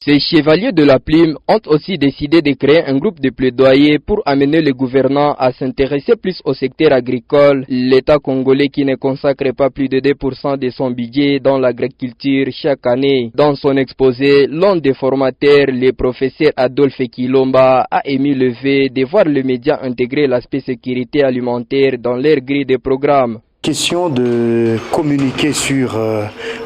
Ces chevaliers de la plume ont aussi décidé de créer un groupe de plaidoyer pour amener les gouvernants à s'intéresser plus au secteur agricole. L'État congolais qui ne consacre pas plus de 2% de son budget dans l'agriculture chaque année. Dans son exposé, l'un des formateurs, le professeur Adolphe Kilomba, a émis le vœu de voir les médias intégrer l'aspect sécurité alimentaire dans leur grille de programme. Question de communiquer sur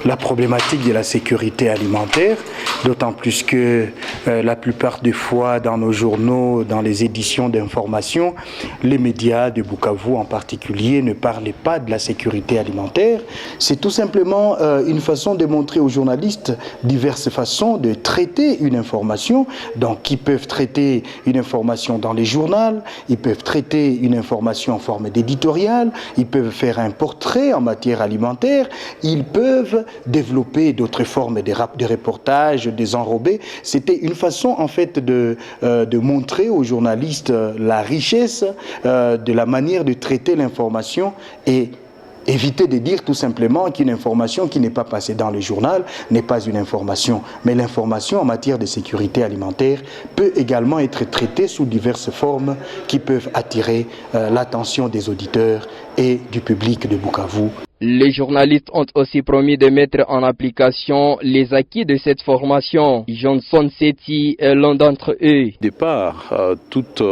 la problématique de la sécurité alimentaire, d'autant plus que la plupart des fois dans nos journaux, dans les éditions d'information, les médias de Bukavu en particulier ne parlaient pas de la sécurité alimentaire. C'est tout simplement une façon de montrer aux journalistes diverses façons de traiter une information. Donc ils peuvent traiter une information dans les journaux, ils peuvent traiter une information en forme d'éditorial, ils peuvent faire un portrait en matière alimentaire, ils peuvent développer d'autres formes de reportages, des enrobés. C'était une façon en fait de montrer aux journalistes la richesse de la manière de traiter l'information et éviter de dire tout simplement qu'une information qui n'est pas passée dans le journal n'est pas une information. Mais l'information en matière de sécurité alimentaire peut également être traitée sous diverses formes qui peuvent attirer l'attention des auditeurs et du public de Bukavu. Les journalistes ont aussi promis de mettre en application les acquis de cette formation. Johnson Seti est l'un d'entre eux. Au départ, toutes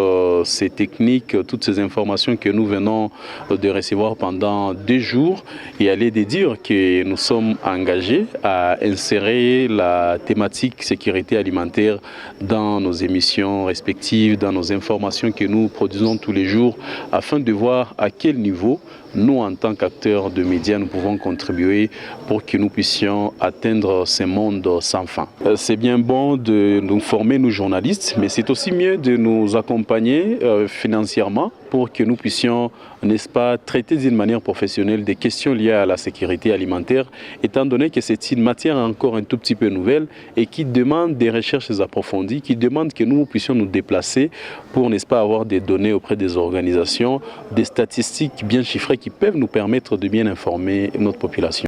ces techniques, toutes ces informations que nous venons de recevoir pendant 2 jours, il allait de dire que nous sommes engagés à insérer la thématique sécurité alimentaire dans nos émissions respectives, dans nos informations que nous produisons tous les jours, afin de voir à quel niveau nous, en tant qu'acteurs de médias, nous pouvons contribuer pour que nous puissions atteindre ce monde sans fin. C'est bien bon de nous former, nos journalistes, mais c'est aussi mieux de nous accompagner financièrement pour que nous puissions, n'est-ce pas, traiter d'une manière professionnelle des questions liées à la sécurité alimentaire, étant donné que c'est une matière encore un tout petit peu nouvelle et qui demande des recherches approfondies, qui demande que nous puissions nous déplacer pour, n'est-ce pas, avoir des données auprès des organisations, des statistiques bien chiffrées qui peuvent nous permettre de bien informer notre population.